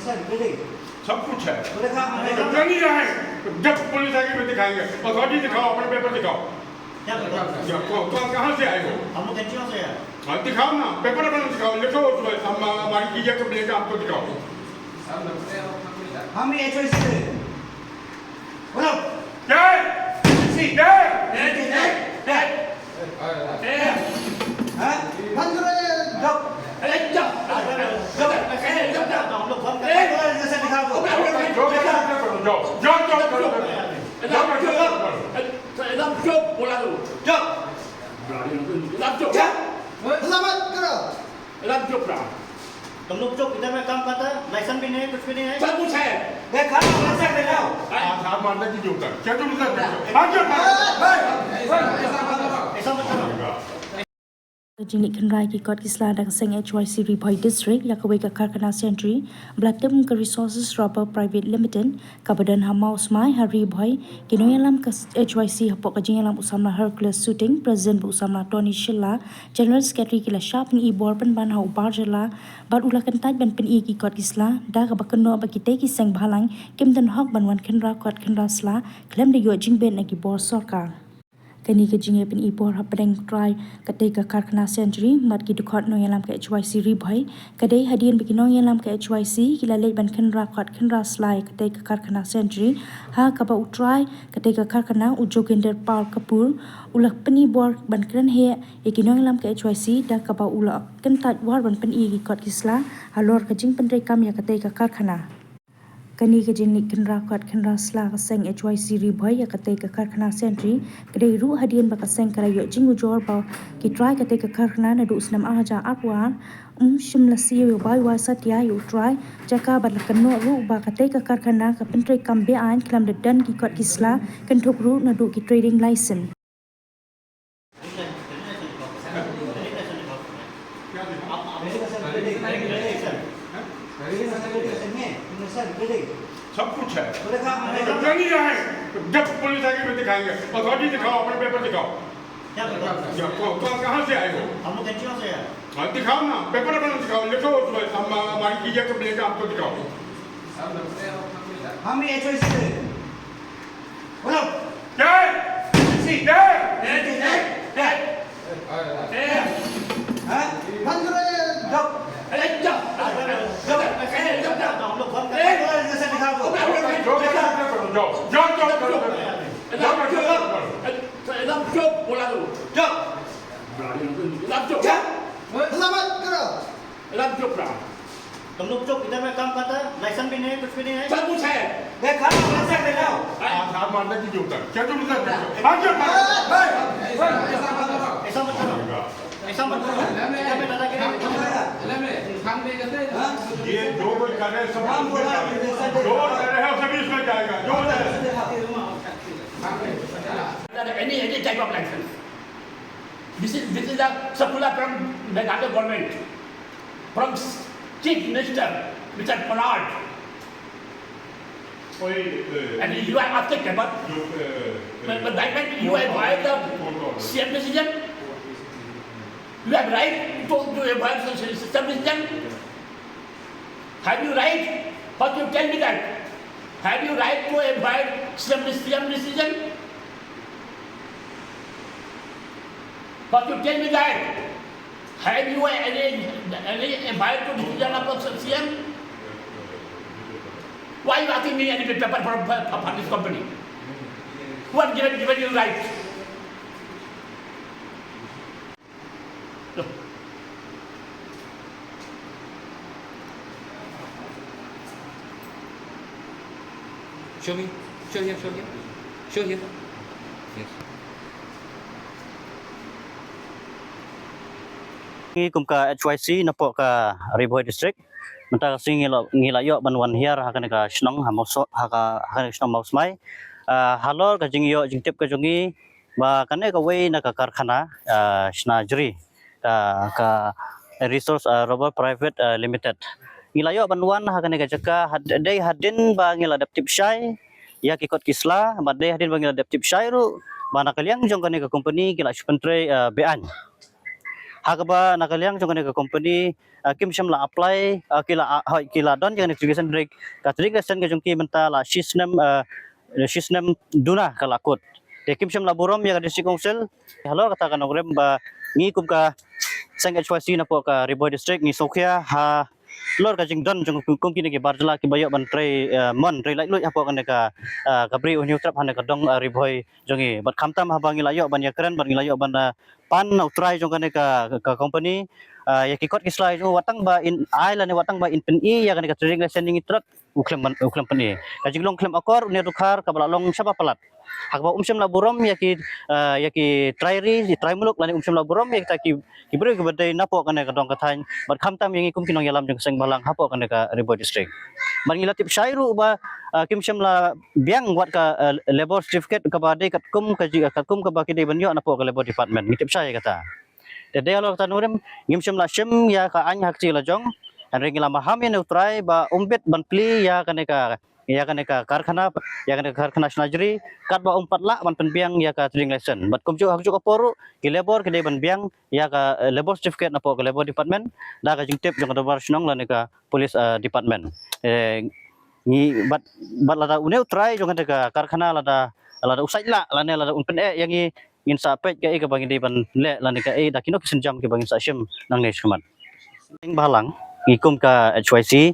सब कुछ है। जो नहीं है जब पुलिस आएगी मैं दिखाएंगे। अथॉरिटी दिखाओ, अपने पेपर दिखाओ। कहाँ से आए हो? हम लोग एनजीओ से है। हाँ दिखाओ ना, पेपर अपना दिखाओ, लिखो उसमें हमारी चीजें कब लेकर आपको दिखाओ। हम HYC से बोलो जय सी जय हाँ बंद करो ये जब हम लोग फोन कर जैसे दिखा दो Làm chụp của là đủ. जब Làm chụp. सलामत करो Làm chụp là. तुम लोग जो इधर में काम करता है, लाइसेंस भी नहीं है, कुछ भी नहीं है। सब कुछ है. देखा कैसे दिखाओ आधार मारने की जरूरत है। क्या जरूरत है? ऐसा मत करो। Jenik kenrai ki kot kisla dak seng HYC Ripoy District yakwe ka Karkana Century blatem ka Resources Rubber Private Limited ka badan hamau smai hari boy kinoyalam ka HYC hapok ka jingalam usamna Hercules Shooting President bu usamna Tony Shilla General Secretary kila shap ni ibor pen ban hau barjala bar ulakan taj ban pen i ki kot kisla da ka bakano ba kite ki seng bhalang kimdan hok ban wan khenra kot khenra sla klem de yo jingben na ki bor sarkar kani ke jinge pen ibor hapdeng try kate ka Karkana Century mat ki dukhot no yalam ka HYC Riboy kadai hadian bagi no yalam ka HYC kila lej ban khenra kot khenra slai kate ka Karkana Century ha ka ba utrai kate ka Karkana ujogender Paul Kapur ulak pen ibor ban kren he e ki no yalam ka HYC da ka ba ulak kentat war ban pen i ki kot kisla halor ka jing pen rekam ya kate ka Karkana kani ke jenik kenra kwat kenra sla ka seng HYC Riboy ya kate ka Karkana Century kadai ru hadian ba ka seng kara yo jingu jor ba ki try kate ka Karkana na du snam aja apwa shimla si yo bai wa satya yo try jaka ba la kano ru ba kate ka Karkana ka pentre kam be an klam de dan ki kwat kisla kan thok ru na du ki trading license सब कुछ है। जो नहीं है जब पुलिस आएगी मैं दिखाएंगे। अथॉरिटी दिखाओ, अपने पेपर दिखाओ। कहाँ से आए हो? हम लोग एनजीओ से है। हाँ दिखाओ ना, पेपर अपना दिखाओ, लिखो उसमें हमारी चीजें कब लेकर आपको दिखाओ। हम HYC से बोलो जय सी जय हाँ बंद करो ये जब हम लोग फोन कर जैसे दिखा दो Làm chụp của là đủ. जब Làm chụp. सलामत करो Làm chụp là. तुम लोग जो इधर में काम करता है, लाइसेंस भी नहीं है, कुछ भी नहीं है। सब कुछ है. देखा कैसे दिखाओ आधार मारने की जरूरत है। क्या जरूरत है? ऐसा मत करो। ऐसा मत करो। इधर में दादागिरी मत करो। ये जो कोई कर रहे हैं सब जो कर रहे हैं सभी इसमें जाएगा। जो Any type of license. This is a circular from Meghalaya government, from Chief Minister, Mr. Pollard, and you are applicable. But when you avoid the same decision, you have right to avoid the system decision. Have you right? How do you tell me that? Have you right to avoid same decision? But you tell me that. Have you any advice to decision of the CM? Why are you asking me any paper from this company? Who has given you right? No. Show me. Show here. Show here. Show here. Yes. Kumka HYC napok ka Riboy District menta sing ngila yo banwan hiar hakan ka snong hamoso haka hakan snong mausmai halor ka jingyo jingtip ka jungi ba kane ka way na ka Karkana snajri ka Resource Rubber Private Limited ngila yo banwan hakan ka jaka hadai hadin ba ngila adaptive shai ya kikot kisla badai hadin ba ngila adaptive shai ru bana kaliang jong kane ka company kila pentre bean hakaba nakaliang jong ka company kim sham la apply kila don jang education break ka trik lesson ka jong ki menta la shisnem duna kala kot te kim sham la borom ya ka district council halo kata kan orem ba ngi kum ka sang HYC na po ka Riboy district ni Sokhia ha lor ka jing don jong kum kini ke barjala ki bayo ban tre mon tre lai lui apo kan ka kabri unyu trap han ka dong Riboy jongi bat khamtam ha bangi layo ban ya keren ban layo ban pan utrai jong kan ka company ya ki kot kislai jo watang ba in island watang ba in pen I ya kan ka trading lesson ni trap uklam pen I ka jing long klem akor ne dukhar ka balong sapa palat hakba umsem la borom ya ki try muluk lani umsem la borom ya ki beri ke badai napo kan ka dong ka thain bat khamtam yang ikum kinong yalam jong seng balang hapo kan ka Riboy district man ngilatip syairu ba kim syam la biang wat ka labor certificate ka badai kat kum ka ba ki dei banyo napo ka labor department ngitip syai kata de alo kata nurem ngim syam la syem ya ka any hak ci la jong an regila maham ya neutrai ba umbet ban pli ya kan ka karkhana snajri kat ba umpat la ban penbiang ya ka trading lesson bat kumju hakju ka poru ki labor ke dei ban biang ya ka labor certificate napo ka labor department da ka jingtip jong ka bar snong la ka police department ni bat lada uneu try jong ka karkhana lada usai la lada unpen yang ngin sa pet ka bangi dei ban le la ka da kino kisenjam ke bangi sa syem nang ne shmat ing balang ngikum ka HYC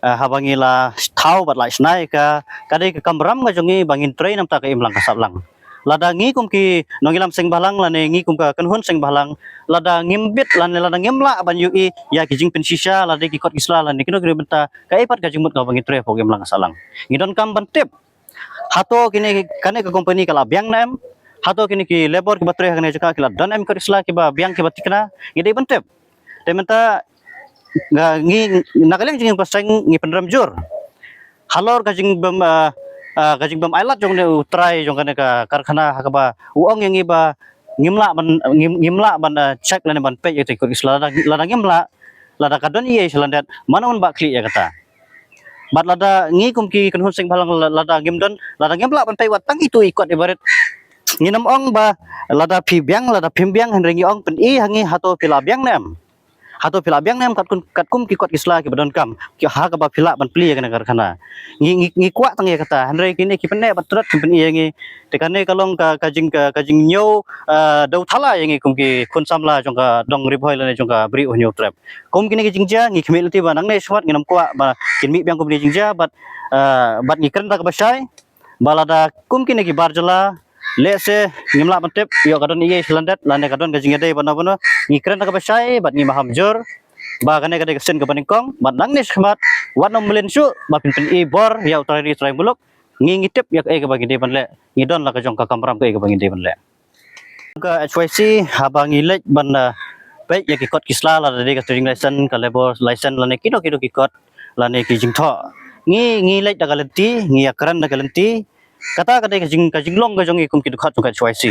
habangi la thau bat lai snai ka kadai ka kamram ga jongi bangin train nam ta ka imlang ka sablang lada ngi kum ki nongilam seng balang la ne ngi kum ka kanhun seng balang lada ngimbit la ne lada ngemla ban yu I ya ki jing pen shisha lada ki kot isla la ne kino gre benta ka ipat ka jingmut ka bangin tre po imlang ka salang ngidon kam ban tip hato kini kane ka company kala biang nam hato kini ki labor ki batre kane jaka kila dan em kot isla ki ba biang ki batikna ngidai ban tip te menta ngi nakaling jing pasang ngi penram jur halor kajing bam ailat jong ne utrai jong kan ka karkhana hakaba uang yang iba ngimla ban check lane ban pe yete ko isla lada ngimla lada kadon ye selandat mana on bakli ya kata bat lada ngi kum ki kan sing balang lada ngimdon lada ngimla ban pe watang itu ikut ibarat nginam ong ba lada pimbiang henrengi ong pen I hangi hato pila biang nem hato pila biang nem kat kum ki kot isla ki badon kam ki ha ka ba pila ban pli kana karkhana ngi kwa tang ya kata hanre kini ki penne batrat pen I ngi tekane kalong ka kajing nyo dau thala yang ngi kum ki khun samla jong ka dong Riboy la jong ka bri onyo trap kum kini ki jingja ngi khmel ti ba nang ne swat ngi nam kwa ba kinmi biang kum ni jingja bat ngi kren ta ka basai balada kum kini ki barjala lese ngimla bantep yo kadon iye selandat lane kadon gajing ade bana ngi kren ka basai bat ngi maham jor ba kane kade kesen ka paningkong bat nang nis khmat wat nom melen su ba pin I bor ya utari trai muluk ngi ngitip ya ka bagi de ban le ngi don la ka jong ka kamram ka bagi de ban le ka HYC habangi lek ban pe ya ki kot kisla la de ka trading license ka labor license lane kino ki kot lane ki jingtho ngi lek da galenti ngi akran da galenti kata kadai ka jinglong ka jongi kum ki dukhat ka HYC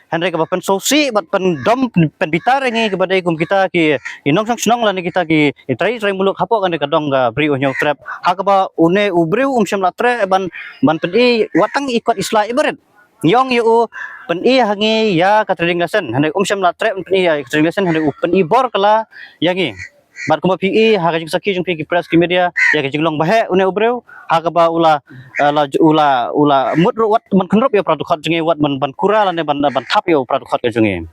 henry ka pen sosi bat pen dom pen bitar ngi ka badai kum kita ki inong sang snong la ni kita ki trai muluk hapo kan ka dong ga bri onyo trap ha ka ba une ubreu syam latre ban pen I watang ikot isla ibarat yong yu pen I hangi ya ka trading lesson henry syam latre pen I ya trading lesson henry pen I bor kala yangi bat kuma PE ha ka jing saki jing ki press ki media ya ka jinglong bahe une ubreu ha ka ba ula mut wat man khnrop ya pradukhat jingi wat ban kura lane ban thap yo pradukhat ka jingi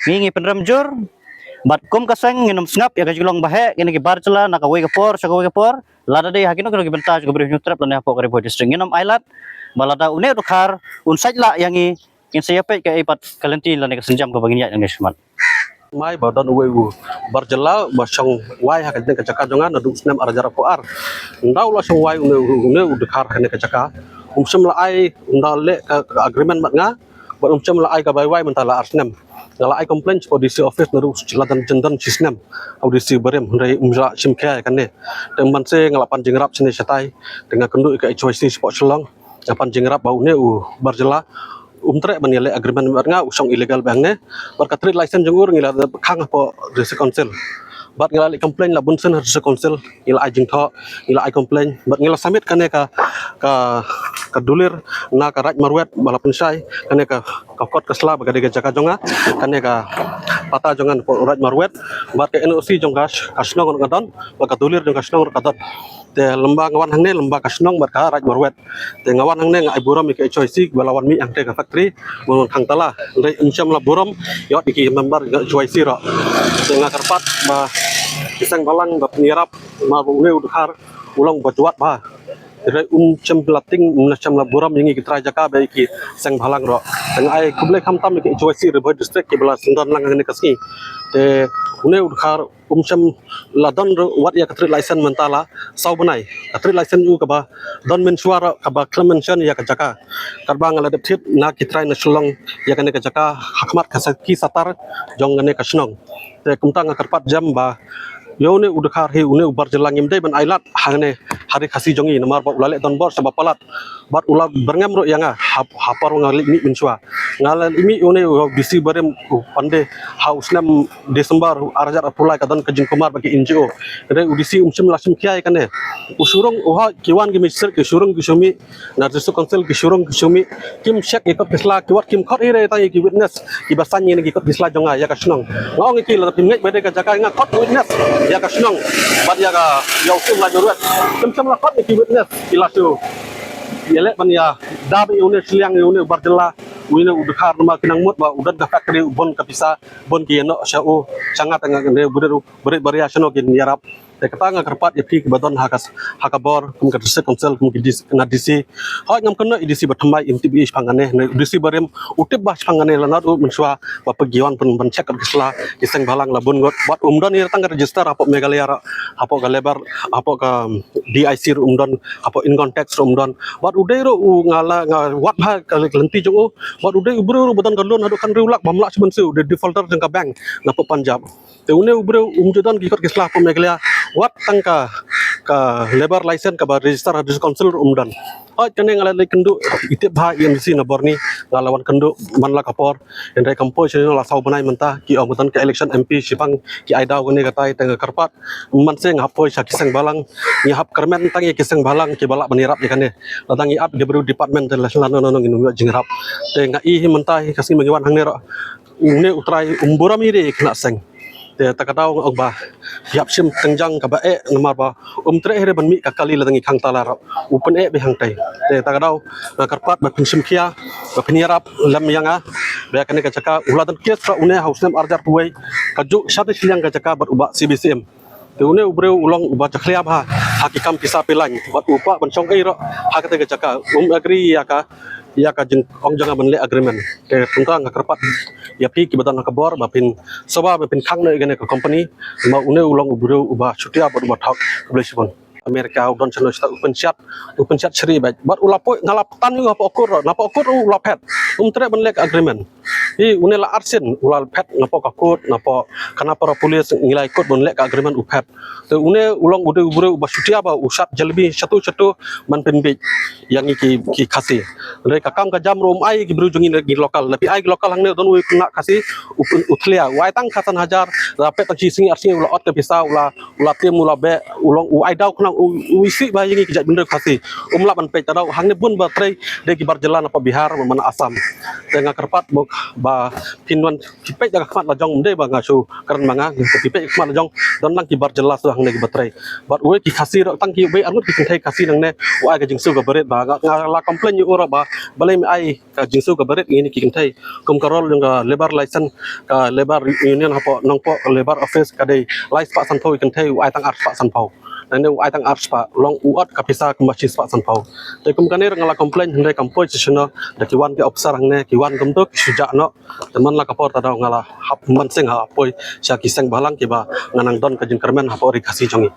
ngi penram jur bat kum kasang nginum snap ya ka jinglong bahe kini ki barcela na ka we ka por sa ka we ka por lada de hakino ki benta ka bri nyutrap lane apo ka Riboy district nginum ailat balada une dukhar unsaj la yangi in sayape ka ipat kalenti lane ka senjam ka bagin ya ngi smart mai badan uwe barjela basang wai hakan ka caka jongan adu snem arjara poar ndau la song wai une udkhar hane ka caka sem la ai ndal le ka agreement mat nga ba sem la ai ka bai wai mentala arsnem ngala ai complain ko DC office naru cilatan jendan sistem audisi barem ndai umla sim kya kan ne teman se ngala pan jingrap sini satai dengan kendu ka HYC sport selong pan jingrap bau ne barjela umtre banile agreement nga usong illegal bang ne berkatri license jengur ngila khang po district council bat ngila complain la bunsen district council ngila ai jingtho ngila ai complain bat ngila submit kane ka dulir na ka raj marwet bala pensai kane ka kot kasla bagade ka jaka jonga kane ka pata jangan Raj Marwet bat ke NOC jong kasnong ngadon ba katulir jong kasnong kadon te lembang ngawan hangne lembang kasnong bat ka Raj Marwet te ngawan hangne ngai buram ke HYC balawan mi ang te ka factory mun khang tala ndai umcham la buram yot iki member HYC ro te ngakarpat ba kisang balang ba penirap ma bule udhar ulang bajuat ba Rai cempelating macam laburam yang kita jaka baik sang balang ro. Dengan ai kublai kamtam ke HYC River District ke belas sundan lang ne kasi. Te une udhar cem ladon wat ya katri license mentala sau benai. Katri license u kaba don men suara kaba clemention ya kajaka. Karbang ala depthit na kitrai na sulong ya kane kajaka hakmat kasaki satar jong ne kasnong. Te kumtang karpat jam ba Yone udhar he une ubar jelang imdai ban ailat hangne hari kasih jongi namar ba ulale don bor sabab palat bat ula berngam ro yanga hapar ngali mi minswa ngalal imi une bisi barem pande hausnam Desember arjar apulai kadon kejing kumar bagi NGO re udisi umsim lasim kiai kane usurung oha kiwan gi mister ke surung gi sumi narjisu council gi surung gi sumi kim shek ikot bisla kiwat kim khot ire tai gi witness gi basanyi ne gi ikot bisla jonga ya kasnong ngong iki la pimngai bade ka jaka nga khot witness ya kasnong bat ya ka yausim la juruat kem la khot iki witness ilasu yele ban ya dabe une sliang une barjela wina udhar nama kinang mut ba udan da factory bon kapisa bon kieno shau sangat ngane berit variation kin yarap te katanga karpat yapi ke badon hakabor kum ka dise council kum ki na disi ha ngam kana idisi bathmai MTB phangane ne disi barem utip bas phangane lanat u menswa ba pegiwan pun bancek kisla iseng balang labun got bat umdon ir tang register apo megalaya apo galebar apo ka DIC umdon apo income tax umdon bat udai ro ngala wat ha lenti jong bat udai ubro badan galon adu kan riulak bamlak sebensu de defaulter jangka bank napo Punjab te une ubro umjodon gikot kisla apo megalaya wat tangka ka labor license ka ba register hadis council umdan oi kene ngala le kendu itip bha IMC na borni ngalawan kendu manla kapor endai kampo chino la sau banai menta ki omutan ke election MP sipang ki aidau gone katai teng karpat man se ngapoi sakiseng balang ni hap kermen tangi kiseng balang ki balak banirap ikane latangi ap de beru department de lanono nginu jingrap te ngai menta kasing mengiwan hangne ro une utrai umburami re kena seng te takadau ogba yap sim tengjang ka ba namar ba tre here ban mi ka kali ladangi khang tala upen be hang tai te takadau karpat ba pinsim kia ba pinirap lam yanga ba kane ka chaka uladan kes ra une hausnam arjar tuai kaju sate silang ka chaka bat uba CBCM te une ubreu ulong uba chaklia ba hakikam kisa pelang bat upa ban chong ro hakate ka chaka agree ya ka jeng ong jangan benle agreement ke tentang karpat ya pi kibatan kabor bapin soba bapin khang ne gane ka company ma une ulong ubru uba chutia bot thak blesibon Amerika udon chano sta open chat sri bat ulapo ngalap tan yu apa okur napa okur ulapet tre benle agreement i une la arsen ulal pet napa kakut napa kanapa polis ngilai kot benle agreement upet te une ulong ude ubru uba chutia ba usat jalbi satu man penbi yang ki khasi re kakam ka jam rom ai ki bru jungin gi lokal tapi ai lokal hangne don wi kena kasi utlia wai tang khatan hajar rapet tak singi arsi ula ot ke bisa ula tim ula be ulong u ai dau kena uisi ba yang ki jak bener kasi umla ban pe tadau hangne bun ba trei de ki barjalan apa bihar mana asam tengah kerpat bok ba pinwan pipek jaga khmat la jong de ba ngasu karan manga pipek khmat la jong don lang ki barjalan su hangne ki batrei bat we ki khasi ro tang ki be anut ki thai kasi nang ne wa ga jingsu ga beret ba la komplain yu ora ba balai ai ka jingsu ka baret ini ki kintai kum karol nga labor license ka labor union hapo nongpo labor office ka dei license pak sanpau kintai ai tang art pak sanpau nane ai tang art pak long uat ka pisa ka machis pak sanpau te kum kanir ngala komplain hendai kampoi chisono da kiwan ke officer hangne kiwan kum tok suja no teman la kapor tadau ngala hap man sing ha apoi sya kiseng balang ki ba nganang don ka jingkermen hapo ri kasi jongi